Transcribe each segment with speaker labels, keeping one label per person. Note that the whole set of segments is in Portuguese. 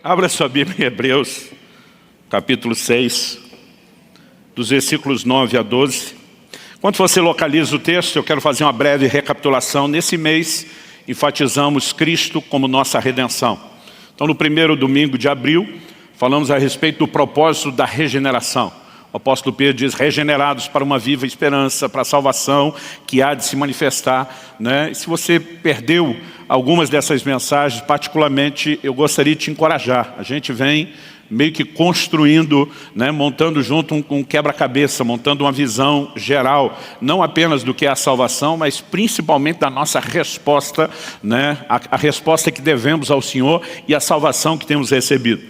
Speaker 1: Abra sua Bíblia em Hebreus, capítulo 6, dos versículos 9 a 12. Enquanto você localiza o texto, eu quero fazer uma breve recapitulação. Nesse mês, enfatizamos Cristo como nossa redenção. Então, no primeiro domingo de abril, falamos a respeito do propósito da regeneração. O apóstolo Pedro diz, regenerados para uma viva esperança, para a salvação que há de se manifestar, né? E se você perdeu algumas dessas mensagens, particularmente, eu gostaria de te encorajar. A gente vem meio que construindo, né, montando junto um quebra-cabeça, montando uma visão geral, não apenas do que é a salvação, mas principalmente da nossa resposta, né, a resposta que devemos ao Senhor e a salvação que temos recebido.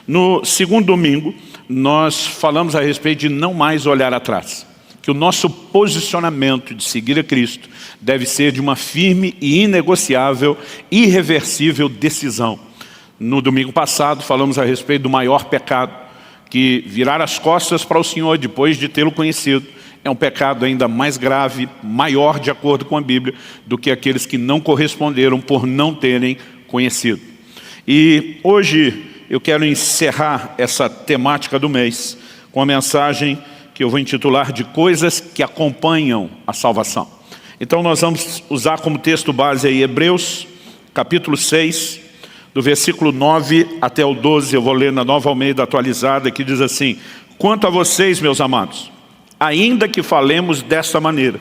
Speaker 1: No segundo domingo, nós falamos a respeito de não mais olhar atrás. Que o nosso posicionamento de seguir a Cristo deve ser de uma firme e inegociável, irreversível decisão. No domingo passado falamos a respeito do maior pecado, que virar as costas para o Senhor depois de tê-lo conhecido é um pecado ainda mais grave, maior de acordo com a Bíblia, do que aqueles que não corresponderam por não terem conhecido. E hoje eu quero encerrar essa temática do mês com a mensagem que eu vou intitular de coisas que acompanham a salvação. Então nós vamos usar como texto base aí Hebreus, capítulo 6, do versículo 9 até o 12, eu vou ler na Nova Almeida atualizada, que diz assim: quanto a vocês, meus amados, ainda que falemos desta maneira,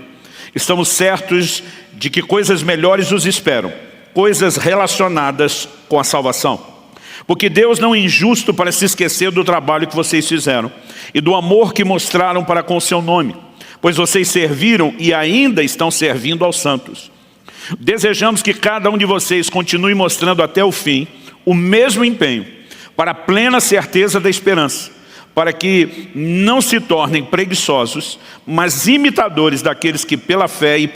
Speaker 1: estamos certos de que coisas melhores os esperam, coisas relacionadas com a salvação. Porque Deus não é injusto para se esquecer do trabalho que vocês fizeram e do amor que mostraram para com o seu nome, pois vocês serviram e ainda estão servindo aos santos. Desejamos que cada um de vocês continue mostrando até o fim o mesmo empenho para a plena certeza da esperança, para que não se tornem preguiçosos, mas imitadores daqueles que pela fé e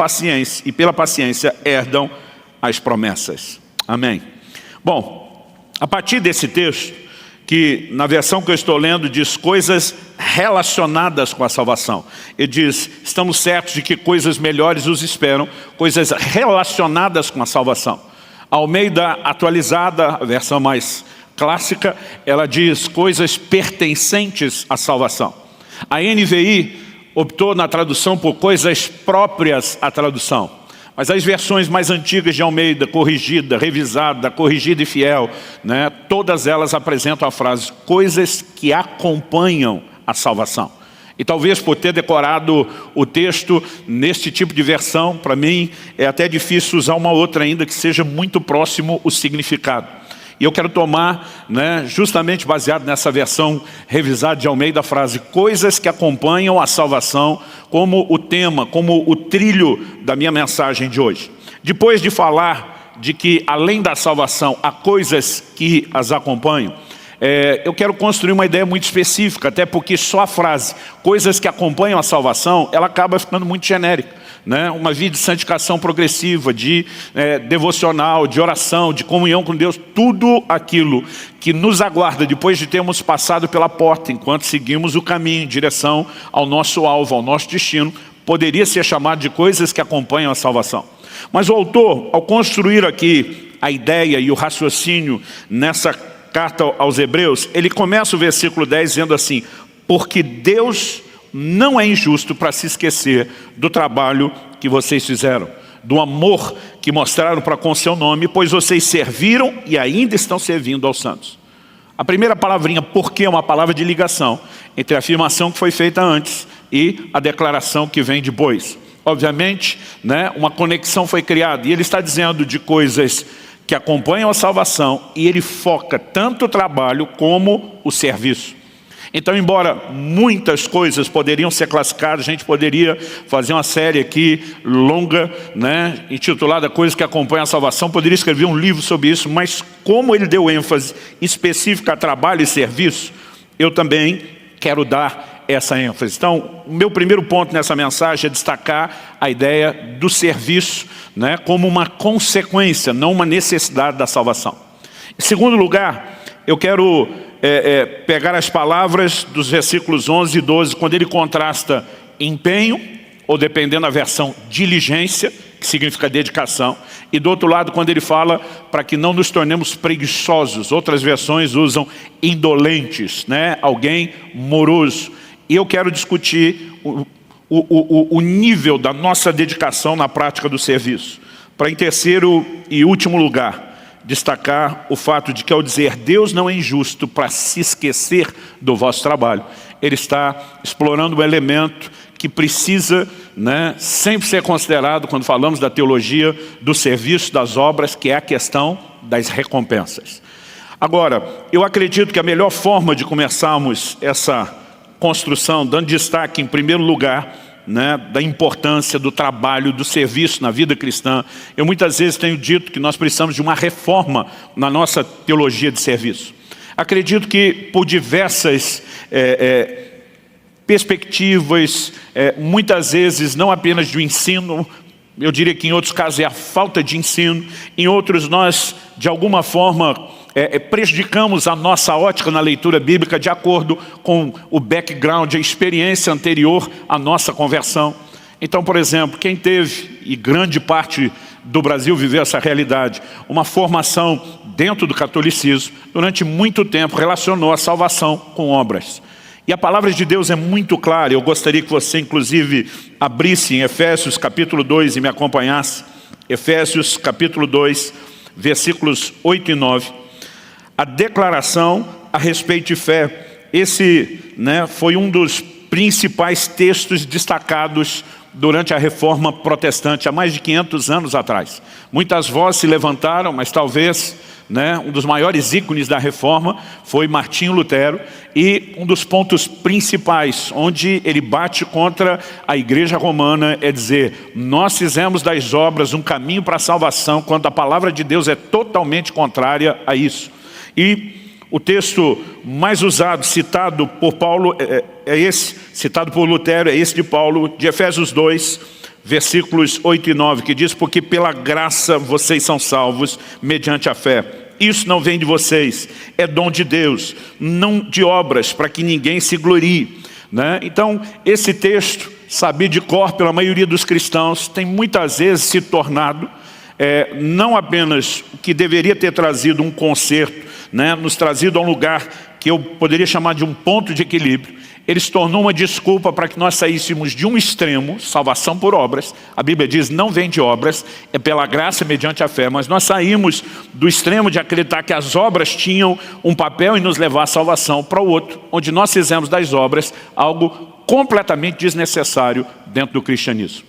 Speaker 1: pela paciência herdam as promessas. Amém. Bom, a partir desse texto, que na versão que eu estou lendo diz coisas relacionadas com a salvação. Ele diz, estamos certos de que coisas melhores os esperam, coisas relacionadas com a salvação. A Almeida atualizada, a versão mais clássica, ela diz coisas pertencentes à salvação. A NVI optou na tradução por coisas próprias à tradução. Mas as versões mais antigas de Almeida, corrigida, revisada, corrigida e fiel, né, todas elas apresentam a frase, coisas que acompanham a salvação. E talvez por ter decorado o texto neste tipo de versão, para mim é até difícil usar uma outra ainda que seja muito próximo o significado. E eu quero tomar, né, justamente baseado nessa versão revisada de Almeida, a frase coisas que acompanham a salvação como o tema, como o trilho da minha mensagem de hoje. Depois de falar de que além da salvação há coisas que as acompanham, eu quero construir uma ideia muito específica, até porque só a frase coisas que acompanham a salvação, ela acaba ficando muito genérica. Né? Uma vida de santificação progressiva, de devocional, de oração, de comunhão com Deus, tudo aquilo que nos aguarda depois de termos passado pela porta, enquanto seguimos o caminho em direção ao nosso alvo, ao nosso destino, poderia ser chamado de coisas que acompanham a salvação. Mas o autor, ao construir aqui a ideia e o raciocínio nessa carta aos Hebreus, ele começa o versículo 10 dizendo assim, porque Deus não é injusto para se esquecer do trabalho que vocês fizeram, do amor que mostraram para com o seu nome, pois vocês serviram e ainda estão servindo aos santos. A primeira palavrinha, porque, é uma palavra de ligação entre a afirmação que foi feita antes e a declaração que vem depois. Obviamente, né, uma conexão foi criada e ele está dizendo de coisas que acompanham a salvação e ele foca tanto o trabalho como o serviço. Então, embora muitas coisas poderiam ser classificadas, a gente poderia fazer uma série aqui longa, né, intitulada Coisas que Acompanham a Salvação, poderia escrever um livro sobre isso, mas como ele deu ênfase específica a trabalho e serviço, eu também quero dar essa ênfase. Então, o meu primeiro ponto nessa mensagem é destacar a ideia do serviço, né, como uma consequência, não uma necessidade da salvação. Em segundo lugar, eu quero pegar as palavras dos versículos 11 e 12, quando ele contrasta empenho, ou dependendo da versão, diligência, que significa dedicação. E do outro lado, quando ele fala para que não nos tornemos preguiçosos, outras versões usam indolentes, né? Alguém moroso. E eu quero discutir o nível da nossa dedicação na prática do serviço. Para, em terceiro e último lugar, destacar o fato de que, ao dizer Deus não é injusto para se esquecer do vosso trabalho, ele está explorando um elemento que precisa, né, sempre ser considerado quando falamos da teologia do serviço, das obras, que é a questão das recompensas. Agora, eu acredito que a melhor forma de começarmos essa construção, dando destaque em primeiro lugar, né, da importância do trabalho, do serviço na vida cristã. Eu muitas vezes tenho dito que nós precisamos de uma reforma na nossa teologia de serviço. Acredito que por diversas perspectivas, muitas vezes não apenas do ensino, eu diria que em outros casos é a falta de ensino, em outros nós de alguma forma prejudicamos a nossa ótica na leitura bíblica de acordo com o background, a experiência anterior à nossa conversão. Então, por exemplo, quem teve, e grande parte do Brasil viveu essa realidade, uma formação dentro do catolicismo, durante muito tempo relacionou a salvação com obras. E a palavra de Deus é muito clara. Eu gostaria que você, inclusive, abrisse em Efésios capítulo 2 e me acompanhasse. Efésios capítulo 2, versículos 8 e 9. A declaração a respeito de fé. Esse, né, foi um dos principais textos destacados durante a Reforma Protestante, há mais de 500 anos atrás. Muitas vozes se levantaram, mas talvez, né, um dos maiores ícones da Reforma foi Martinho Lutero, e um dos pontos principais, onde ele bate contra a Igreja Romana, é dizer, nós fizemos das obras um caminho para a salvação, quando a palavra de Deus é totalmente contrária a isso. E o texto mais usado, citado por Paulo, é esse, citado por Lutero, é esse de Paulo, de Efésios 2, versículos 8 e 9, que diz, porque pela graça vocês são salvos, mediante a fé. Isso não vem de vocês, é dom de Deus, não de obras, para que ninguém se glorie, né? Então, esse texto, sabido de cor pela maioria dos cristãos, tem muitas vezes se tornado, não apenas o que deveria ter trazido um conserto, né, nos trazido a um lugar que eu poderia chamar de um ponto de equilíbrio, ele se tornou uma desculpa para que nós saíssemos de um extremo, salvação por obras. A Bíblia diz, não vem de obras, é pela graça mediante a fé, mas nós saímos do extremo de acreditar que as obras tinham um papel em nos levar à salvação, para o outro, onde nós fizemos das obras algo completamente desnecessário dentro do cristianismo.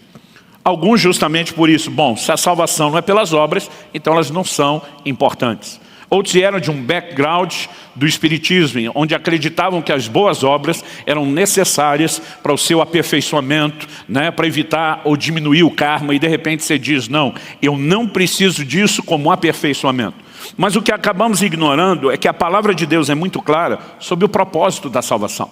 Speaker 1: Alguns justamente por isso, bom, se a salvação não é pelas obras, então elas não são importantes. Outros vieram de um background do espiritismo, onde acreditavam que as boas obras eram necessárias para o seu aperfeiçoamento, né, para evitar ou diminuir o karma, e de repente você diz, não, eu não preciso disso como aperfeiçoamento. Mas o que acabamos ignorando é que a palavra de Deus é muito clara sobre o propósito da salvação.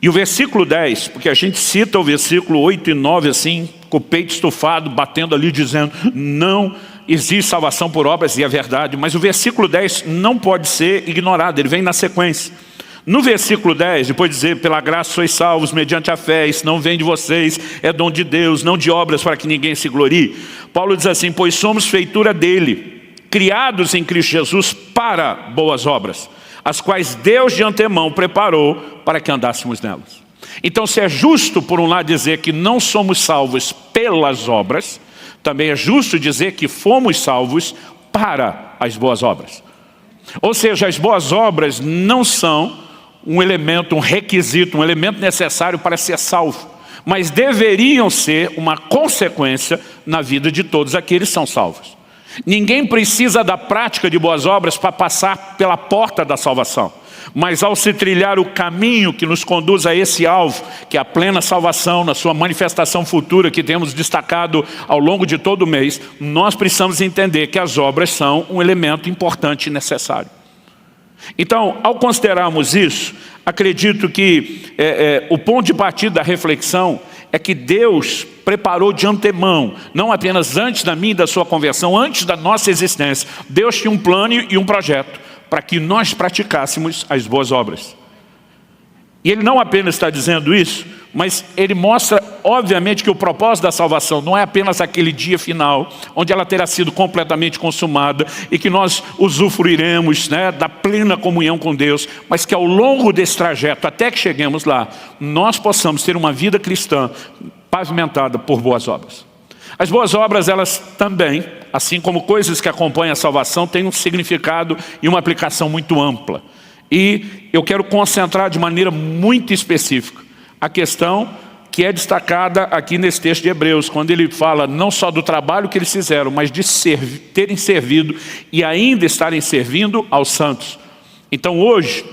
Speaker 1: E o versículo 10, porque a gente cita o versículo 8 e 9 assim, com o peito estufado, batendo ali, dizendo, não existe salvação por obras, e é verdade, mas o versículo 10 não pode ser ignorado, ele vem na sequência. No versículo 10, depois de dizer, pela graça sois salvos, mediante a fé, isso não vem de vocês, é dom de Deus, não de obras para que ninguém se glorie. Paulo diz assim, pois somos feitura dele, criados em Cristo Jesus para boas obras, as quais Deus de antemão preparou para que andássemos nelas. Então, se é justo, por um lado, dizer que não somos salvos pelas obras, também é justo dizer que fomos salvos para as boas obras. Ou seja, as boas obras não são um elemento, um requisito, um elemento necessário para ser salvo, mas deveriam ser uma consequência na vida de todos aqueles que são salvos. Ninguém precisa da prática de boas obras para passar pela porta da salvação. Mas ao se trilhar o caminho que nos conduz a esse alvo, que é a plena salvação na sua manifestação futura, que temos destacado ao longo de todo o mês, nós precisamos entender que as obras são um elemento importante e necessário. Então, ao considerarmos isso, acredito que o ponto de partida da reflexão é que Deus preparou de antemão, não apenas antes da minha e da sua conversão, antes da nossa existência. Deus tinha um plano e um projeto para que nós praticássemos as boas obras. E Ele não apenas está dizendo isso, Mas ele mostra, obviamente, que o propósito da salvação não é apenas aquele dia final, onde ela terá sido completamente consumada e que nós usufruiremos, né, da plena comunhão com Deus, mas que ao longo desse trajeto, até que cheguemos lá, nós possamos ter uma vida cristã pavimentada por boas obras. As boas obras, elas também, assim como coisas que acompanham a salvação, têm um significado e uma aplicação muito ampla. E eu quero concentrar de maneira muito específica a questão que é destacada aqui nesse texto de Hebreus, quando ele fala não só do trabalho que eles fizeram, mas de terem servido e ainda estarem servindo aos santos. Então hoje,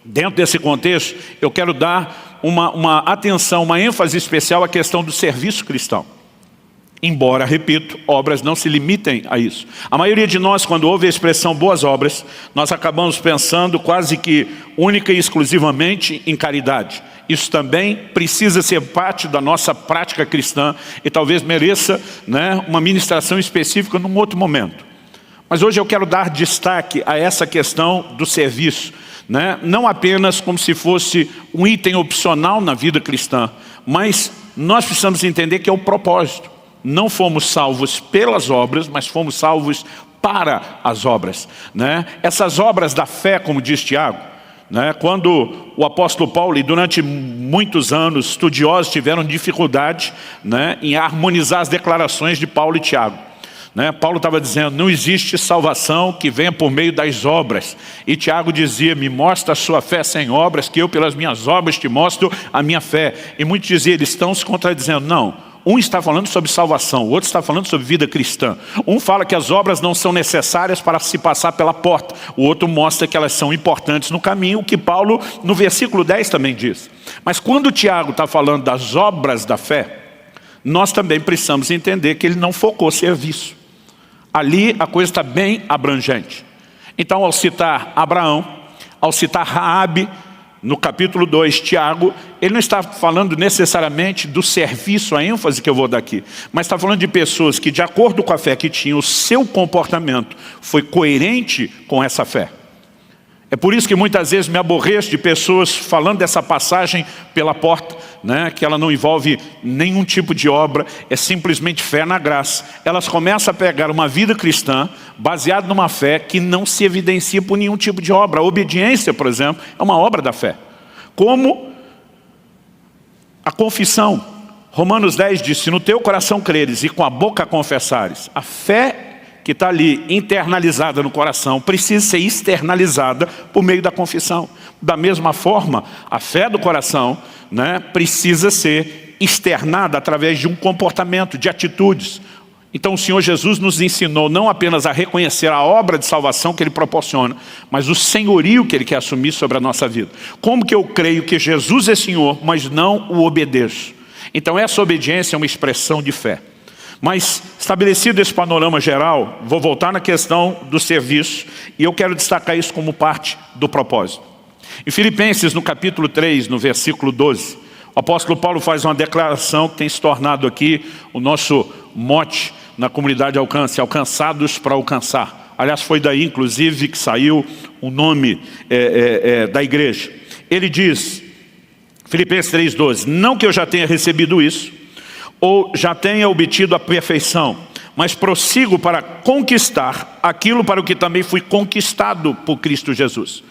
Speaker 1: dentro desse contexto, eu quero dar uma atenção, uma ênfase especial à questão do serviço cristão. Embora, repito, obras não se limitem a isso. A maioria de nós, quando ouve a expressão boas obras, nós acabamos pensando quase que única e exclusivamente em caridade. Isso também precisa ser parte da nossa prática cristã e talvez mereça, né, uma ministração específica num outro momento. Mas hoje eu quero dar destaque a essa questão do serviço, né? Não apenas como se fosse um item opcional na vida cristã, mas nós precisamos entender que é o propósito. Não fomos salvos pelas obras, mas fomos salvos para as obras, né? Essas obras da fé, como diz Tiago, né? Quando o apóstolo Paulo, e durante muitos anos, estudiosos tiveram dificuldade, né, em harmonizar as declarações de Paulo e Tiago. Né? Paulo estava dizendo, não existe salvação que venha por meio das obras. E Tiago dizia, me mostra a sua fé sem obras, que eu pelas minhas obras te mostro a minha fé. E muitos diziam, eles estão se contradizendo. Não. Um está falando sobre salvação, o outro está falando sobre vida cristã. Um fala que as obras não são necessárias para se passar pela porta. O outro mostra que elas são importantes no caminho, o que Paulo no versículo 10 também diz. Mas quando Tiago está falando das obras da fé, nós também precisamos entender que ele não focou serviço. Ali a coisa está bem abrangente. Então, ao citar Abraão, ao citar Raabe, no capítulo 2, Tiago, ele não está falando necessariamente do serviço, a ênfase que eu vou dar aqui, mas está falando de pessoas que, de acordo com a fé que tinham, o seu comportamento foi coerente com essa fé. É por isso que muitas vezes me aborreço de pessoas falando dessa passagem pela porta, né, que ela não envolve nenhum tipo de obra, é simplesmente fé na graça. Elas começam a pegar uma vida cristã baseada numa fé que não se evidencia por nenhum tipo de obra. A obediência, por exemplo, é uma obra da fé. Como a confissão. Romanos 10 diz, se no teu coração creres e com a boca confessares, a fé que está ali internalizada no coração precisa ser externalizada por meio da confissão. Da mesma forma, a fé do coração, né, precisa ser externada através de um comportamento, de atitudes. Então o Senhor Jesus nos ensinou não apenas a reconhecer a obra de salvação que Ele proporciona, mas o senhorio que Ele quer assumir sobre a nossa vida. Como que eu creio que Jesus é Senhor, mas não o obedeço? Então essa obediência é uma expressão de fé. Mas, estabelecido esse panorama geral, vou voltar na questão do serviço, e eu quero destacar isso como parte do propósito. Em Filipenses, no capítulo 3, no versículo 12, o apóstolo Paulo faz uma declaração que tem se tornado aqui o nosso mote na comunidade Alcance, alcançados para alcançar. Aliás, foi daí, inclusive, que saiu o nome da igreja. Ele diz, Filipenses 3,12, não que eu já tenha recebido isso, ou já tenha obtido a perfeição, mas prossigo para conquistar aquilo para o que também fui conquistado por Cristo Jesus.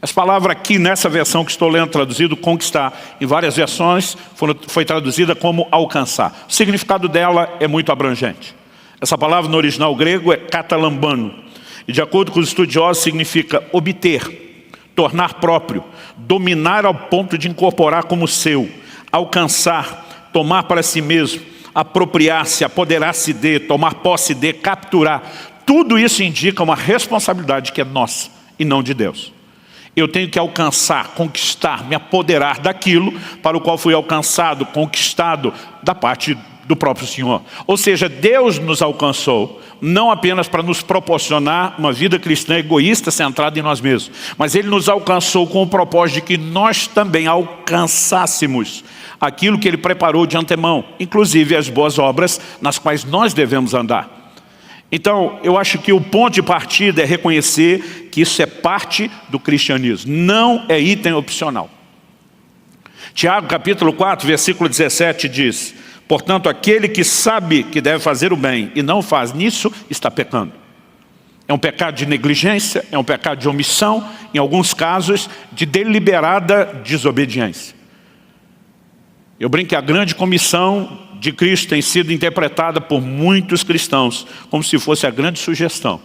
Speaker 1: Essa palavra aqui, nessa versão que estou lendo traduzido, conquistar, em várias versões foi traduzida como alcançar. O significado dela é muito abrangente. Essa palavra no original grego é katalambano, e de acordo com os estudiosos significa obter, tornar próprio, dominar ao ponto de incorporar como seu, alcançar, tomar para si mesmo, apropriar-se, apoderar-se de, tomar posse de, capturar. Tudo isso indica uma responsabilidade que é nossa e não de Deus. Eu tenho que alcançar, conquistar, me apoderar daquilo para o qual fui alcançado, conquistado da parte do próprio Senhor. Ou seja, Deus nos alcançou, não apenas para nos proporcionar uma vida cristã egoísta centrada em nós mesmos, mas Ele nos alcançou com o propósito de que nós também alcançássemos aquilo que Ele preparou de antemão, inclusive as boas obras nas quais nós devemos andar. Então, eu acho que o ponto de partida é reconhecer que isso é parte do cristianismo, não é item opcional. Tiago capítulo 4, versículo 17 diz: portanto, aquele que sabe que deve fazer o bem e não faz, nisso está pecando. É um pecado de negligência, é um pecado de omissão, em alguns casos de deliberada desobediência. Eu brinco que a grande comissão de Cristo tem sido interpretada por muitos cristãos como se fosse a grande sugestão.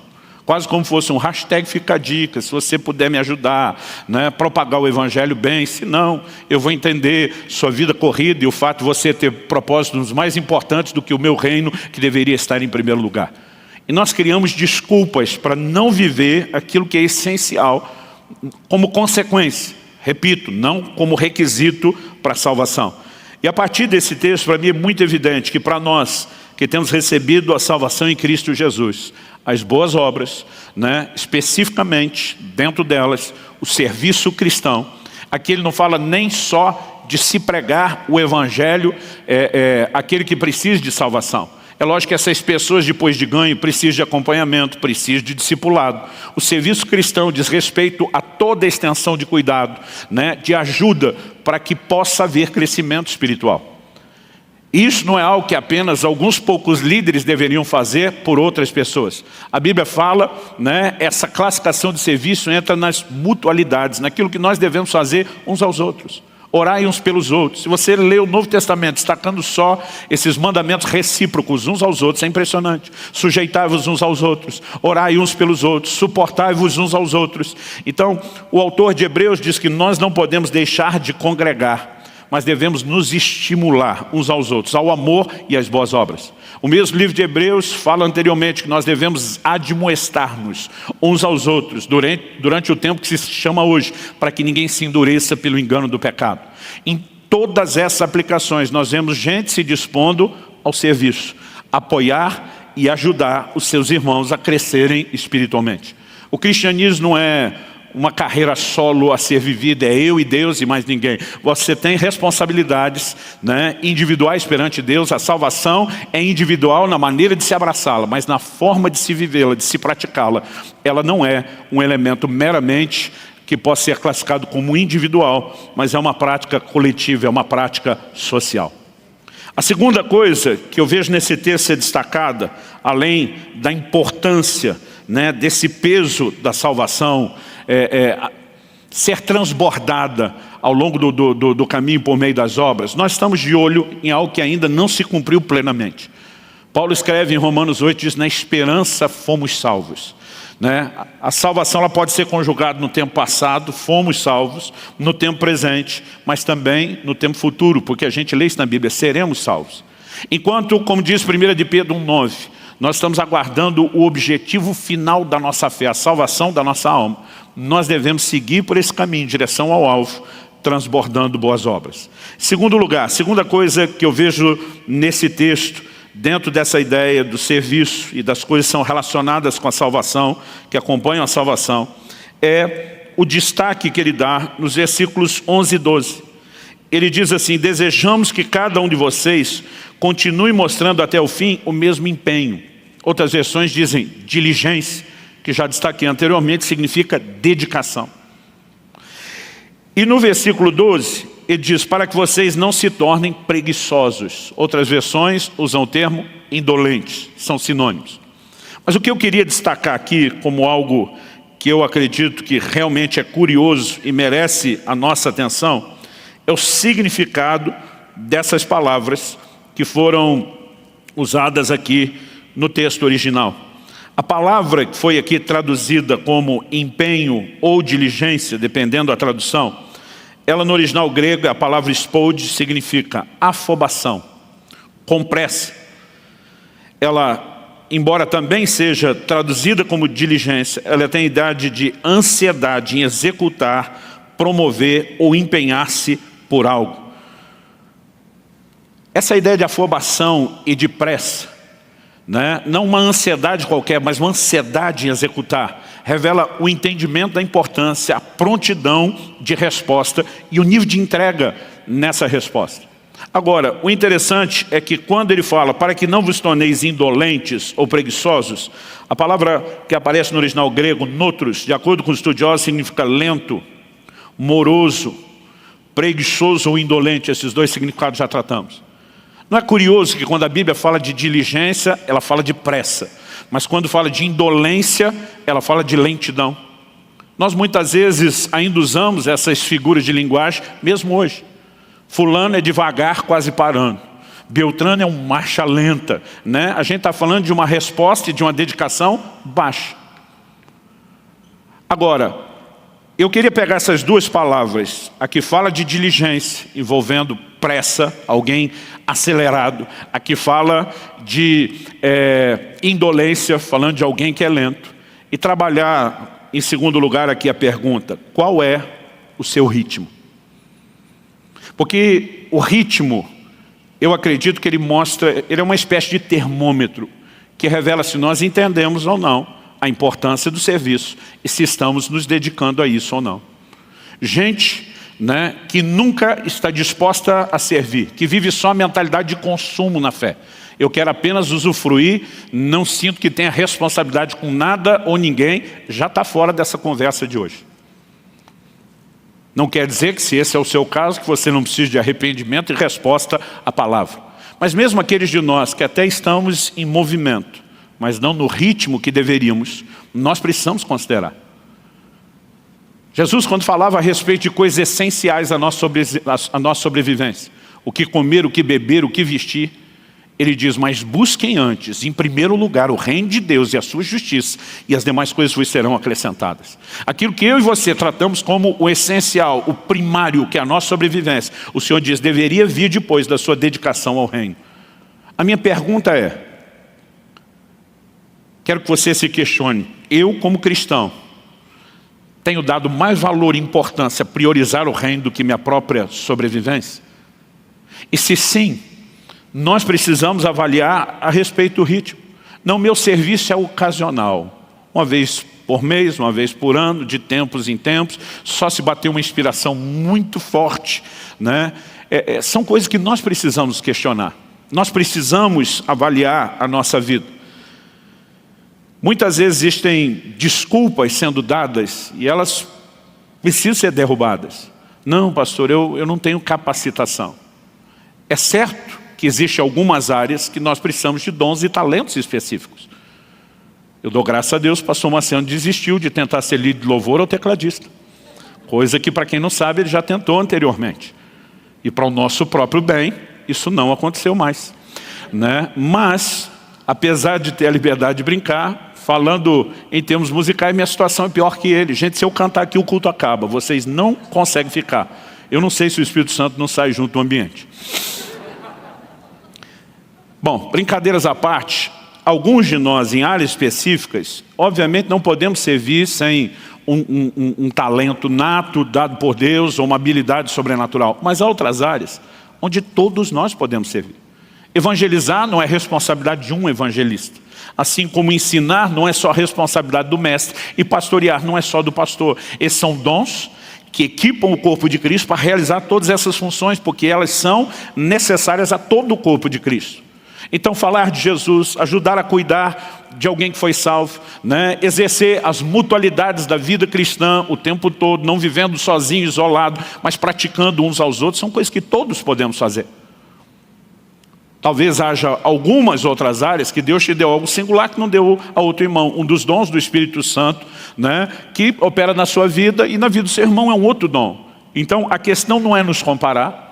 Speaker 1: Quase como fosse um hashtag fica a dica, se você puder me ajudar, né, propagar o evangelho bem, se não, eu vou entender sua vida corrida e o fato de você ter propósitos mais importantes do que o meu reino, que deveria estar em primeiro lugar. E nós criamos desculpas para não viver aquilo que é essencial como consequência, repito, não como requisito para a salvação. E a partir desse texto, para mim é muito evidente que para nós que temos recebido a salvação em Cristo Jesus, as boas obras, né, especificamente dentro delas, o serviço cristão. Aqui ele não fala nem só de se pregar o evangelho, aquele que precisa de salvação. É lógico que essas pessoas, depois de ganho, precisam de acompanhamento, precisam de discipulado. O serviço cristão diz respeito a toda a extensão de cuidado, né, de ajuda para que possa haver crescimento espiritual. Isso não é algo que apenas alguns poucos líderes deveriam fazer por outras pessoas. A Bíblia fala, né, essa classificação de serviço entra nas mutualidades, naquilo que nós devemos fazer uns aos outros. Orai uns pelos outros. Se você lê o Novo Testamento destacando só esses mandamentos recíprocos uns aos outros, é impressionante. Sujeitai-vos uns aos outros, orai uns pelos outros, suportai-vos uns aos outros. Então, o autor de Hebreus diz que nós não podemos deixar de congregar, mas devemos nos estimular uns aos outros, ao amor e às boas obras. O mesmo livro de Hebreus fala anteriormente que nós devemos admoestar-nos uns aos outros durante o tempo que se chama hoje, para que ninguém se endureça pelo engano do pecado. Em todas essas aplicações nós vemos gente se dispondo ao serviço, apoiar e ajudar os seus irmãos a crescerem espiritualmente. O cristianismo não é uma carreira solo a ser vivida, é eu e Deus e mais ninguém. Você tem responsabilidades, né, individuais perante Deus. A salvação é individual na maneira de se abraçá-la, mas na forma de se vivê-la, de se praticá-la, ela não é um elemento meramente que possa ser classificado como individual, mas é uma prática coletiva, é uma prática social. A segunda coisa que eu vejo nesse texto ser destacada, além da importância, né, desse peso da salvação, ser transbordada ao longo do caminho por meio das obras, nós estamos de olho em algo que ainda não se cumpriu plenamente. Paulo escreve em Romanos 8, diz: na esperança fomos salvos. Né? A salvação ela pode ser conjugada no tempo passado, fomos salvos, no tempo presente, mas também no tempo futuro, porque a gente lê isso na Bíblia, seremos salvos. Enquanto, como diz 1 de Pedro 1,9, nós estamos aguardando o objetivo final da nossa fé, a salvação da nossa alma, nós devemos seguir por esse caminho em direção ao alvo, transbordando boas obras. Segundo lugar, segunda coisa que eu vejo nesse texto, dentro dessa ideia do serviço e das coisas que são relacionadas com a salvação, que acompanham a salvação, é o destaque que ele dá nos versículos 11 e 12. Ele diz assim: desejamos que cada um de vocês continue mostrando até o fim o mesmo empenho. Outras versões dizem diligência, que já destaquei anteriormente, significa dedicação. E no versículo 12, ele diz: para que vocês não se tornem preguiçosos. Outras versões usam o termo indolentes, são sinônimos. Mas o que eu queria destacar aqui como algo que eu acredito que realmente é curioso e merece a nossa atenção, é o significado dessas palavras que foram usadas aqui no texto original. A palavra que foi aqui traduzida como empenho ou diligência, dependendo da tradução, ela no original grego, a palavra spode, significa afobação, com pressa. Ela, embora também seja traduzida como diligência, ela tem a idade de ansiedade em executar, promover ou empenhar-se por algo. Essa ideia de afobação e de pressa, né? Não uma ansiedade qualquer, mas uma ansiedade em executar, revela o entendimento da importância, a prontidão de resposta e o nível de entrega nessa resposta. Agora, o interessante é que quando ele fala para que não vos torneis indolentes ou preguiçosos, a palavra que aparece no original grego, notros, de acordo com os estudiosos, significa lento, moroso, preguiçoso ou indolente, esses dois significados já tratamos. Não é curioso que quando a Bíblia fala de diligência, ela fala de pressa. Mas quando fala de indolência, ela fala de lentidão. Nós muitas vezes ainda usamos essas figuras de linguagem, mesmo hoje. Fulano é devagar, quase parando. Beltrano é um marcha lenta, né? A gente está falando de uma resposta e de uma dedicação baixa. Agora, eu queria pegar essas duas palavras. Aqui fala de diligência, envolvendo pressa, alguém acelerado. Aqui fala de indolência, falando de alguém que é lento. E trabalhar, em segundo lugar, aqui a pergunta: qual é o seu ritmo? Porque o ritmo, eu acredito que ele mostra, ele é uma espécie de termômetro que revela se nós entendemos ou não a importância do serviço e se estamos nos dedicando a isso ou não. Gente, né, que nunca está disposta a servir, que vive só a mentalidade de consumo na fé. Eu quero apenas usufruir, não sinto que tenha responsabilidade com nada ou ninguém, já está fora dessa conversa de hoje. Não quer dizer que, se esse é o seu caso, que você não precisa de arrependimento e resposta à palavra. Mas mesmo aqueles de nós que até estamos em movimento, mas não no ritmo que deveríamos, nós precisamos considerar. Jesus, quando falava a respeito de coisas essenciais à nossa sobrevivência, o que comer, o que beber, o que vestir, ele diz: mas busquem antes, em primeiro lugar, o reino de Deus e a sua justiça, e as demais coisas vos serão acrescentadas. Aquilo que eu e você tratamos como o essencial, o primário, que é a nossa sobrevivência, o Senhor diz, deveria vir depois da sua dedicação ao reino. A minha pergunta é, quero que você se questione, eu como cristão, tenho dado mais valor e importância a priorizar o reino do que minha própria sobrevivência? E se sim, nós precisamos avaliar a respeito do ritmo. Não, meu serviço é ocasional. Uma vez por mês, uma vez por ano, de tempos em tempos, só se bater uma inspiração muito forte, né? São coisas que nós precisamos questionar. Nós precisamos avaliar a nossa vida. Muitas vezes existem desculpas sendo dadas e elas precisam ser derrubadas. Não, pastor, eu não tenho capacitação. É certo que existem algumas áreas que nós precisamos de dons e talentos específicos. Eu dou graças a Deus, o pastor Marciano desistiu de tentar ser líder de louvor ou tecladista. Coisa que, para quem não sabe, ele já tentou anteriormente. E para o nosso próprio bem, isso não aconteceu mais, né? Mas, apesar de ter a liberdade de brincar, falando em termos musicais, minha situação é pior que ele. Gente, se eu cantar aqui, o culto acaba. Vocês não conseguem ficar. Eu não sei se o Espírito Santo não sai junto do ambiente. Bom, brincadeiras à parte, alguns de nós em áreas específicas, obviamente não podemos servir sem um talento nato dado por Deus ou uma habilidade sobrenatural. Mas há outras áreas onde todos nós podemos servir. Evangelizar não é responsabilidade de um evangelista. Assim como ensinar não é só responsabilidade do mestre e pastorear não é só do pastor. Esses são dons que equipam o corpo de Cristo para realizar todas essas funções, porque elas são necessárias a todo o corpo de Cristo. Então falar de Jesus, ajudar a cuidar de alguém que foi salvo, né? Exercer as mutualidades da vida cristã o tempo todo, não vivendo sozinho, isolado, mas praticando uns aos outros, são coisas que todos podemos fazer. Talvez haja algumas outras áreas que Deus te deu algo singular que não deu a outro irmão. Um dos dons do Espírito Santo, né, que opera na sua vida e na vida do seu irmão é um outro dom. Então a questão não é nos comparar,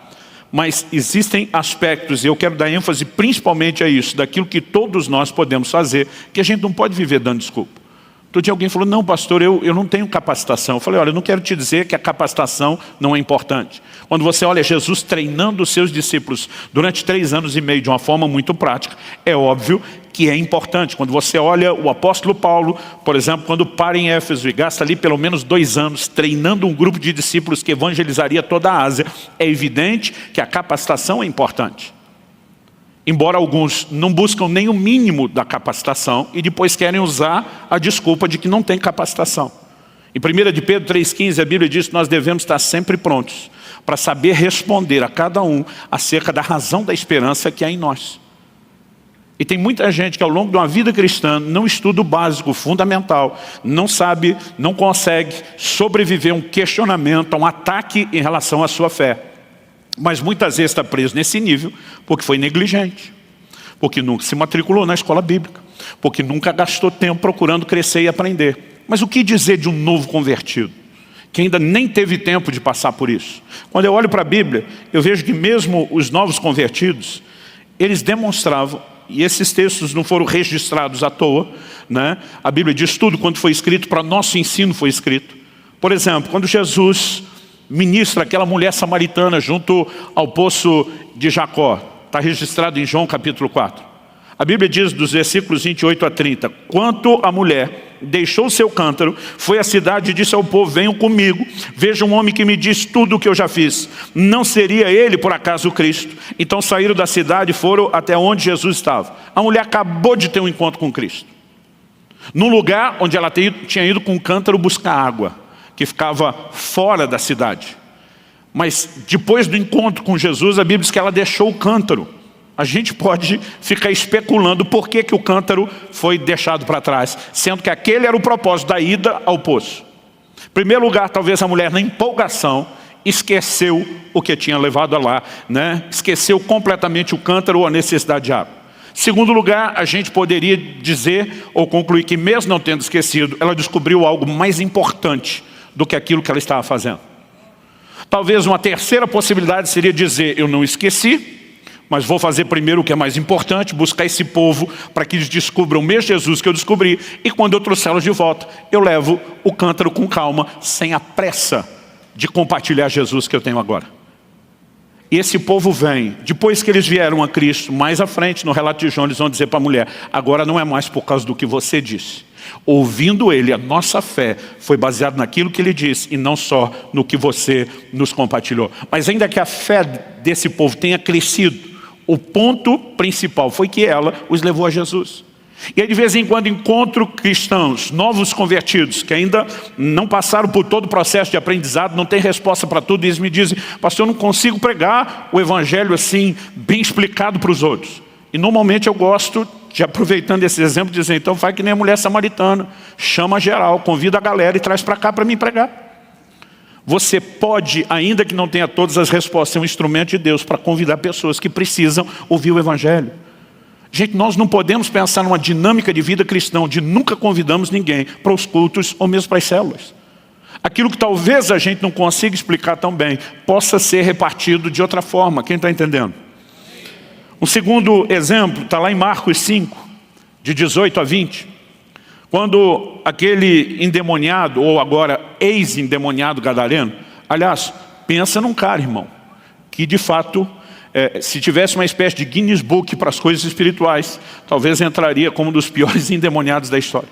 Speaker 1: mas existem aspectos, e eu quero dar ênfase principalmente a isso, daquilo que todos nós podemos fazer, que a gente não pode viver dando desculpa. Outro dia alguém falou, não pastor, eu não tenho capacitação. Eu falei, olha, eu não quero te dizer que a capacitação não é importante. Quando você olha Jesus treinando os seus discípulos durante 3 anos e meio de uma forma muito prática, é óbvio que é importante. Quando você olha o apóstolo Paulo, por exemplo, quando para em Éfeso e gasta ali pelo menos 2 anos treinando um grupo de discípulos que evangelizaria toda a Ásia, é evidente que a capacitação é importante. Embora alguns não buscam nem o mínimo da capacitação e depois querem usar a desculpa de que não tem capacitação. Em 1 de Pedro 3,15 a Bíblia diz que nós devemos estar sempre prontos para saber responder a cada um acerca da razão da esperança que há em nós. E tem muita gente que ao longo de uma vida cristã não estuda o básico, o fundamental, não sabe, não consegue sobreviver a um questionamento, a um ataque em relação à sua fé. Mas muitas vezes está preso nesse nível porque foi negligente, porque nunca se matriculou na escola bíblica, porque nunca gastou tempo procurando crescer e aprender. Mas o que dizer de um novo convertido, que ainda nem teve tempo de passar por isso? Quando eu olho para a Bíblia, eu vejo que mesmo os novos convertidos, eles demonstravam, e esses textos não foram registrados à toa, né? A Bíblia diz tudo quanto foi escrito, para nosso ensino foi escrito. Por exemplo, quando Jesus ministra aquela mulher samaritana junto ao poço de Jacó, está registrado em João capítulo 4. A Bíblia diz dos versículos 28 a 30, quanto a mulher deixou seu cântaro, foi à cidade e disse ao povo, venham comigo, veja um homem que me diz tudo o que eu já fiz. Não seria ele por acaso o Cristo? Então saíram da cidade e foram até onde Jesus estava. A mulher acabou de ter um encontro com Cristo, num lugar onde ela tinha ido com um cântaro buscar água, que ficava fora da cidade. Mas depois do encontro com Jesus, a Bíblia diz que ela deixou o cântaro. A gente pode ficar especulando por que o cântaro foi deixado para trás, sendo que aquele era o propósito da ida ao poço. Em primeiro lugar, talvez a mulher, na empolgação, esqueceu o que tinha levado lá, né? Esqueceu completamente o cântaro ou a necessidade de água. Em segundo lugar, a gente poderia dizer ou concluir que mesmo não tendo esquecido, ela descobriu algo mais importante do que aquilo que ela estava fazendo. Talvez uma terceira possibilidade seria dizer, eu não esqueci, mas vou fazer primeiro o que é mais importante, buscar esse povo para que eles descubram o mesmo Jesus que eu descobri, e quando eu trouxê-los de volta, eu levo o cântaro com calma, sem a pressa de compartilhar Jesus que eu tenho agora. E esse povo vem, depois que eles vieram a Cristo, mais à frente no relato de João, eles vão dizer para a mulher, agora não é mais por causa do que você disse. Ouvindo ele, a nossa fé foi baseada naquilo que ele disse e não só no que você nos compartilhou. Mas ainda que a fé desse povo tenha crescido, o ponto principal foi que ela os levou a Jesus. E aí de vez em quando encontro cristãos, novos convertidos, que ainda não passaram por todo o processo de aprendizado, não tem resposta para tudo, e eles me dizem, pastor, eu não consigo pregar o evangelho assim, bem explicado para os outros. E normalmente eu gosto de, aproveitando esse exemplo, dizer, então faz que nem a mulher samaritana, chama geral, convida a galera e traz para cá para mim pregar. Você pode, ainda que não tenha todas as respostas, ser um instrumento de Deus para convidar pessoas que precisam ouvir o evangelho. Gente, nós não podemos pensar numa dinâmica de vida cristã onde nunca convidamos ninguém para os cultos ou mesmo para as células. Aquilo que talvez a gente não consiga explicar tão bem, possa ser repartido de outra forma. Quem está entendendo? Um segundo exemplo está lá em Marcos 5, de 18 a 20. Quando aquele endemoniado, ou agora ex-endemoniado gadareno, aliás, pensa num cara, irmão, que de fato, se tivesse uma espécie de Guinness Book para as coisas espirituais, talvez entraria como um dos piores endemoniados da história.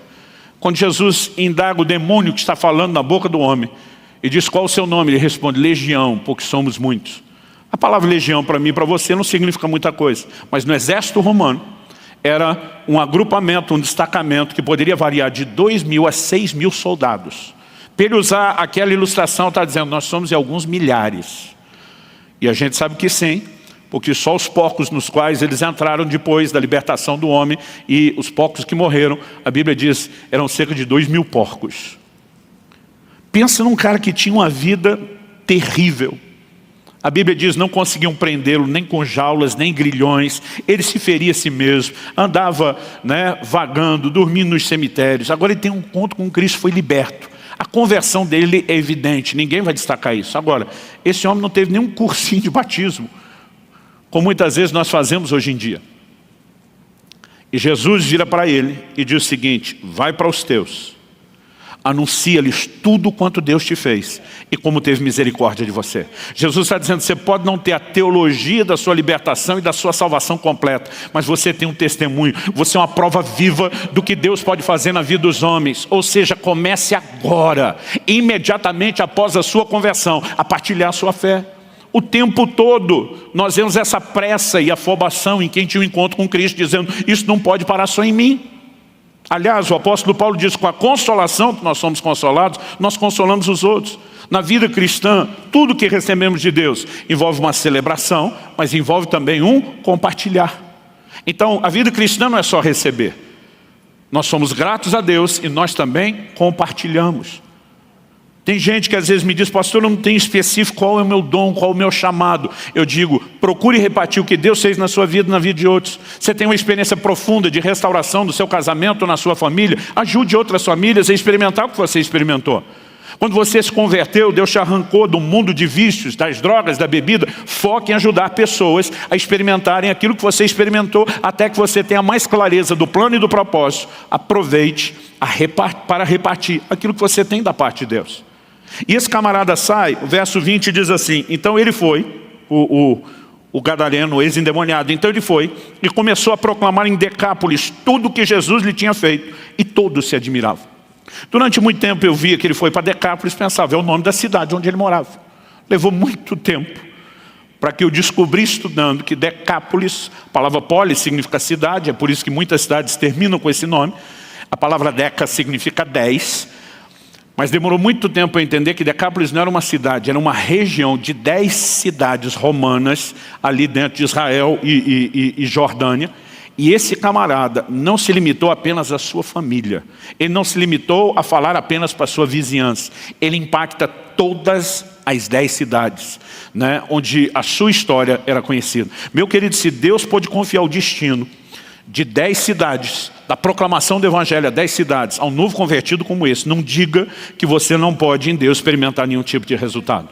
Speaker 1: Quando Jesus indaga o demônio que está falando na boca do homem, e diz qual o seu nome, ele responde, legião, porque somos muitos. A palavra legião para mim e para você não significa muita coisa, mas no exército romano, era um agrupamento, um destacamento que poderia variar de 2.000 a 6.000 soldados. Para ele usar aquela ilustração, está dizendo, nós somos em alguns milhares. E a gente sabe que sim, porque só os porcos nos quais eles entraram depois da libertação do homem, e os porcos que morreram, a Bíblia diz, eram cerca de 2.000 porcos. Pensa num cara que tinha uma vida terrível. A Bíblia diz, não conseguiam prendê-lo nem com jaulas, nem grilhões. Ele se feria a si mesmo, andava, vagando, dormindo nos cemitérios. Agora ele tem um encontro com Cristo, foi liberto. A conversão dele é evidente, ninguém vai destacar isso. Agora, esse homem não teve nenhum cursinho de batismo, como muitas vezes nós fazemos hoje em dia. E Jesus vira para ele e diz o seguinte, vai para os teus, anuncia-lhes tudo quanto Deus te fez e como teve misericórdia de você. Jesus está dizendo, você pode não ter a teologia da sua libertação e da sua salvação completa, mas você tem um testemunho, você é uma prova viva do que Deus pode fazer na vida dos homens. Ou seja, comece agora, imediatamente após a sua conversão, a partilhar a sua fé. O tempo todo nós vemos essa pressa e afobação em quem tinha um encontro com Cristo, dizendo, isso não pode parar só em mim. Aliás, o apóstolo Paulo diz, com a consolação que nós somos consolados, nós consolamos os outros. Na vida cristã, tudo que recebemos de Deus envolve uma celebração, mas envolve também um compartilhar. Então, a vida cristã não é só receber. Nós somos gratos a Deus e nós também compartilhamos. Tem gente que às vezes me diz, pastor, eu não tenho específico qual é o meu dom, qual é o meu chamado. Eu digo, procure repartir o que Deus fez na sua vida e na vida de outros. Você tem uma experiência profunda de restauração do seu casamento, na sua família, ajude outras famílias a experimentar o que você experimentou. Quando você se converteu, Deus te arrancou do mundo de vícios, das drogas, da bebida. Foque em ajudar pessoas a experimentarem aquilo que você experimentou, até que você tenha mais clareza do plano e do propósito. Aproveite para repartir aquilo que você tem da parte de Deus. E esse camarada sai, o verso 20 diz assim, então ele foi, o gadareno, o ex-endemoniado, então ele foi e começou a proclamar em Decápolis tudo o que Jesus lhe tinha feito, e todos se admiravam. Durante muito tempo eu via que ele foi para Decápolis e pensava, é o nome da cidade onde ele morava. Levou muito tempo para que eu descobri estudando que Decápolis, a palavra polis significa cidade, é por isso que muitas cidades terminam com esse nome. A palavra deca significa 10, mas demorou muito tempo para entender que Decápolis não era uma cidade, era uma região de 10 cidades romanas ali dentro de Israel e Jordânia. E esse camarada não se limitou apenas à sua família. Ele não se limitou a falar apenas para a sua vizinhança. Ele impacta todas as 10 cidades, né, onde a sua história era conhecida. Meu querido, se Deus pôde confiar o destino de 10 cidades, da proclamação do Evangelho a 10 cidades, a um novo convertido como esse, não diga que você não pode em Deus experimentar nenhum tipo de resultado.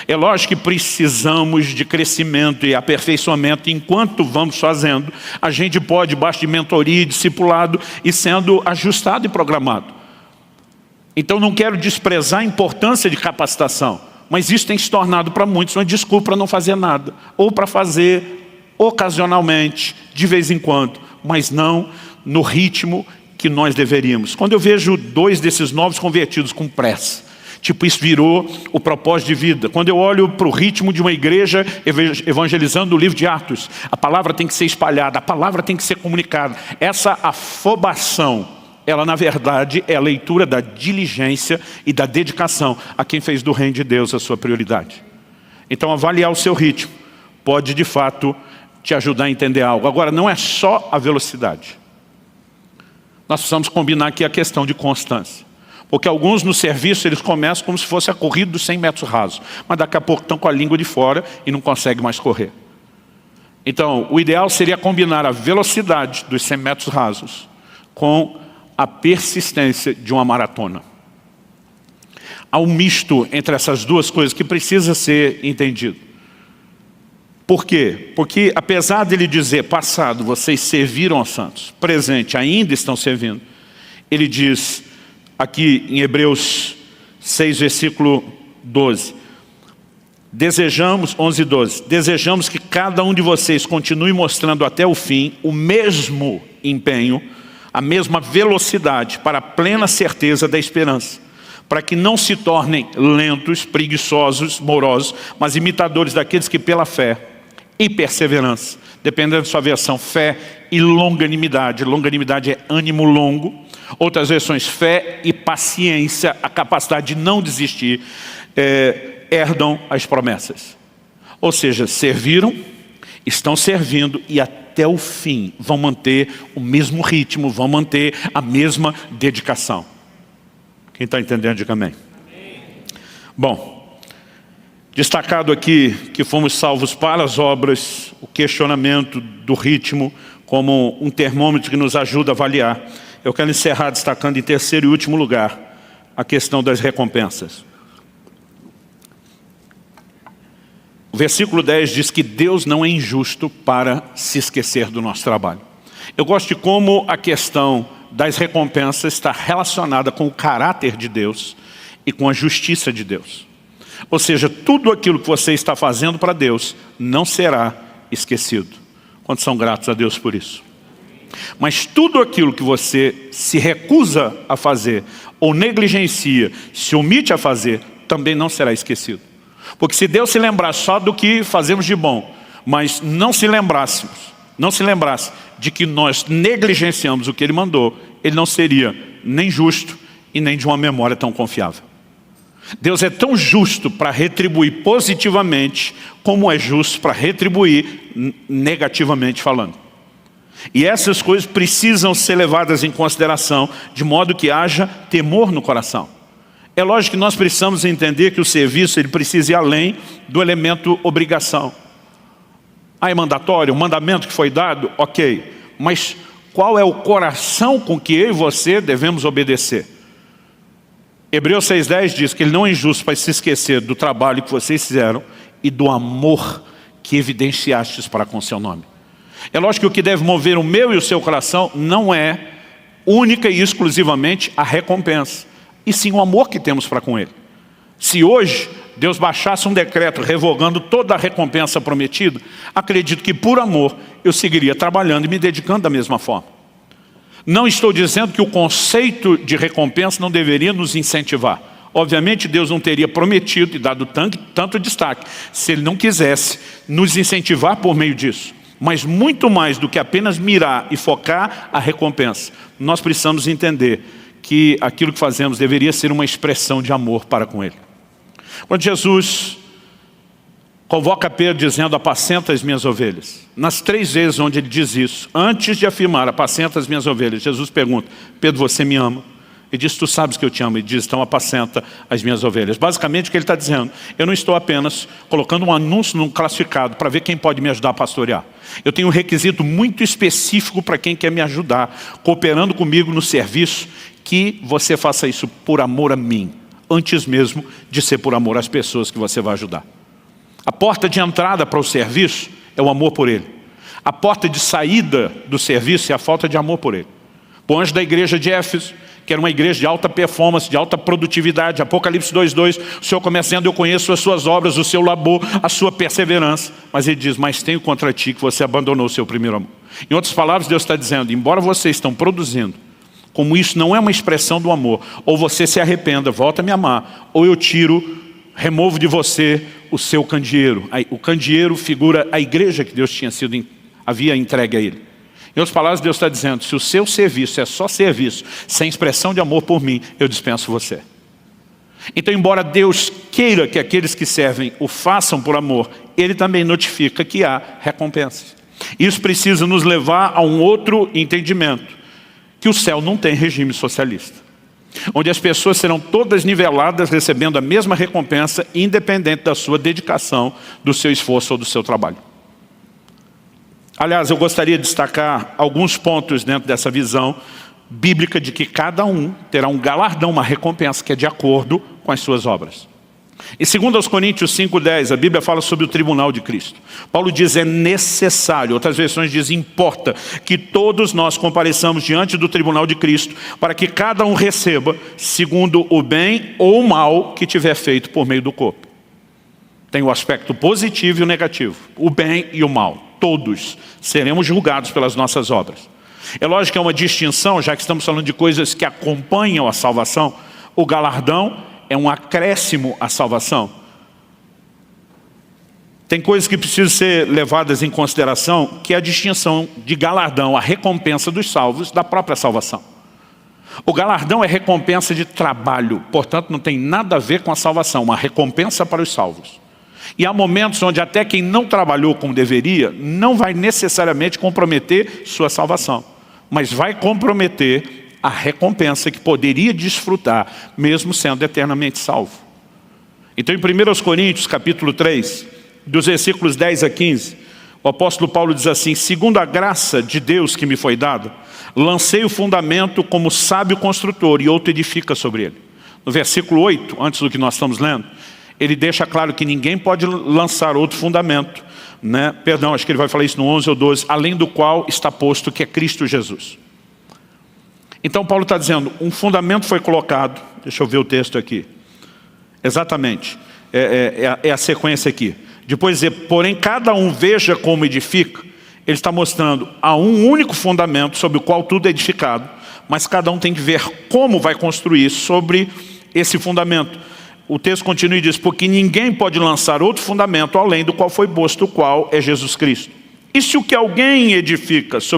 Speaker 1: É lógico que precisamos de crescimento e aperfeiçoamento. Enquanto vamos fazendo, a gente pode, debaixo de mentoria e discipulado, e sendo ajustado e programado. Então não quero desprezar a importância de capacitação, mas isso tem se tornado para muitos uma desculpa para não fazer nada, ou para fazer ocasionalmente, de vez em quando, mas não no ritmo que nós deveríamos. Quando eu vejo 2 desses novos convertidos com pressa, tipo, isso virou o propósito de vida. Quando eu olho para o ritmo de uma igreja evangelizando o livro de Atos, a palavra tem que ser espalhada, a palavra tem que ser comunicada. Essa afobação, ela na verdade é a leitura da diligência e da dedicação a quem fez do reino de Deus a sua prioridade. Então avaliar o seu ritmo pode de fato te ajudar a entender algo. Agora, não é só a velocidade. Nós precisamos combinar aqui a questão de constância. Porque alguns no serviço, eles começam como se fosse a corrida dos 100 metros rasos. Mas daqui a pouco estão com a língua de fora e não conseguem mais correr. Então, o ideal seria combinar a velocidade dos 100 metros rasos com a persistência de uma maratona. Há um misto entre essas duas coisas que precisa ser entendido. Por quê? Porque apesar dele dizer, passado, vocês serviram aos santos, presente, ainda estão servindo, ele diz aqui em Hebreus 6, versículo 12, desejamos, 11 e 12, desejamos que cada um de vocês continue mostrando até o fim o mesmo empenho, a mesma velocidade para a plena certeza da esperança, para que não se tornem lentos, preguiçosos, morosos, mas imitadores daqueles que pela fé e perseverança, dependendo da sua versão, fé e longanimidade. Longanimidade é ânimo longo. Outras versões, fé e paciência, a capacidade de não desistir, herdam as promessas. Ou seja, serviram, estão servindo e até o fim vão manter o mesmo ritmo, vão manter a mesma dedicação. Quem está entendendo, diga amém. Bom, destacado aqui que fomos salvos para as obras, o questionamento do ritmo como um termômetro que nos ajuda a avaliar. Eu quero encerrar destacando em terceiro e último lugar a questão das recompensas. O versículo 10 diz que Deus não é injusto para se esquecer do nosso trabalho. Eu gosto de como a questão das recompensas está relacionada com o caráter de Deus e com a justiça de Deus. Ou seja, tudo aquilo que você está fazendo para Deus não será esquecido. Quantos são gratos a Deus por isso? Mas tudo aquilo que você se recusa a fazer, ou negligencia, se omite a fazer, também não será esquecido. Porque se Deus se lembrar só do que fazemos de bom, mas não se lembrasse de que nós negligenciamos o que Ele mandou, Ele não seria nem justo e nem de uma memória tão confiável. Deus é tão justo para retribuir positivamente, como é justo para retribuir negativamente falando. E essas coisas precisam ser levadas em consideração, de modo que haja temor no coração. É lógico que nós precisamos entender que o serviço ele precisa ir além do elemento obrigação. É mandatório, o mandamento que foi dado, ok. Mas qual é o coração com que eu e você devemos obedecer? Hebreus 6,10 diz que ele não é injusto para se esquecer do trabalho que vocês fizeram e do amor que evidenciastes para com seu nome. É lógico que o que deve mover o meu e o seu coração não é única e exclusivamente a recompensa, e sim o amor que temos para com Ele. Se hoje Deus baixasse um decreto revogando toda a recompensa prometida, acredito que por amor eu seguiria trabalhando e me dedicando da mesma forma. Não estou dizendo que o conceito de recompensa não deveria nos incentivar. Obviamente Deus não teria prometido e dado tanto destaque se Ele não quisesse nos incentivar por meio disso. Mas muito mais do que apenas mirar e focar a recompensa, nós precisamos entender que aquilo que fazemos deveria ser uma expressão de amor para com Ele. Quando Jesus convoca Pedro dizendo, apacenta as minhas ovelhas, nas 3 vezes onde ele diz isso, antes de afirmar, apacenta as minhas ovelhas, Jesus pergunta, Pedro, você me ama? Ele diz, tu sabes que eu te amo. Ele diz, então apacenta as minhas ovelhas. Basicamente o que ele está dizendo, eu não estou apenas colocando um anúncio num classificado para ver quem pode me ajudar a pastorear. Eu tenho um requisito muito específico para quem quer me ajudar, cooperando comigo no serviço, que você faça isso por amor a mim, antes mesmo de ser por amor às pessoas que você vai ajudar. A porta de entrada para o serviço é o amor por Ele. A porta de saída do serviço é a falta de amor por Ele. O anjo da igreja de Éfeso, que era uma igreja de alta performance, de alta produtividade, Apocalipse 2,2, o Senhor começando, eu conheço as suas obras, o seu labor, a sua perseverança. Mas ele diz, mas tenho contra ti que você abandonou o seu primeiro amor. Em outras palavras, Deus está dizendo, embora vocês estão produzindo, como isso não é uma expressão do amor, ou você se arrependa, volta a me amar, ou eu removo de você o seu candeeiro. O candeeiro figura a igreja que Deus havia entregue a ele. Em outras palavras, Deus está dizendo, se o seu serviço é só serviço, sem expressão de amor por mim, eu dispenso você. Então, embora Deus queira que aqueles que servem o façam por amor, Ele também notifica que há recompensas. Isso precisa nos levar a um outro entendimento, que o céu não tem regime socialista, onde as pessoas serão todas niveladas recebendo a mesma recompensa, independente da sua dedicação, do seu esforço ou do seu trabalho. Aliás, eu gostaria de destacar alguns pontos dentro dessa visão bíblica de que cada um terá um galardão, uma recompensa que é de acordo com as suas obras. Em 2 Coríntios 5,10, a Bíblia fala sobre o tribunal de Cristo. Paulo diz, é necessário, outras versões dizem, importa que todos nós compareçamos diante do tribunal de Cristo, para que cada um receba segundo o bem ou o mal que tiver feito por meio do corpo. Tem o aspecto positivo e o negativo, o bem e o mal. Todos seremos julgados pelas nossas obras. É lógico que é uma distinção, já que estamos falando de coisas que acompanham a salvação. O galardão é um acréscimo à salvação. Tem coisas que precisam ser levadas em consideração, que é a distinção de galardão, a recompensa dos salvos, da própria salvação. O galardão é recompensa de trabalho, portanto não tem nada a ver com a salvação, uma recompensa para os salvos. E há momentos onde até quem não trabalhou como deveria, não vai necessariamente comprometer sua salvação, mas vai comprometer a recompensa que poderia desfrutar, mesmo sendo eternamente salvo. Então em 1 Coríntios capítulo 3, dos versículos 10 a 15, o apóstolo Paulo diz assim, segundo a graça de Deus que me foi dada, lancei o fundamento como sábio construtor e outro edifica sobre ele. No versículo 8, antes do que nós estamos lendo, ele deixa claro que ninguém pode lançar outro fundamento, né? Perdão, acho que ele vai falar isso no 11 ou 12, além do qual está posto que é Cristo Jesus. Então Paulo está dizendo, um fundamento foi colocado, deixa eu ver o texto aqui, exatamente, é a sequência aqui. Depois dizer, porém cada um veja como edifica, ele está mostrando, há um único fundamento sobre o qual tudo é edificado, mas cada um tem que ver como vai construir sobre esse fundamento. O texto continua e diz, porque ninguém pode lançar outro fundamento além do qual foi posto, o qual é Jesus Cristo. E se o que alguém edifica sobre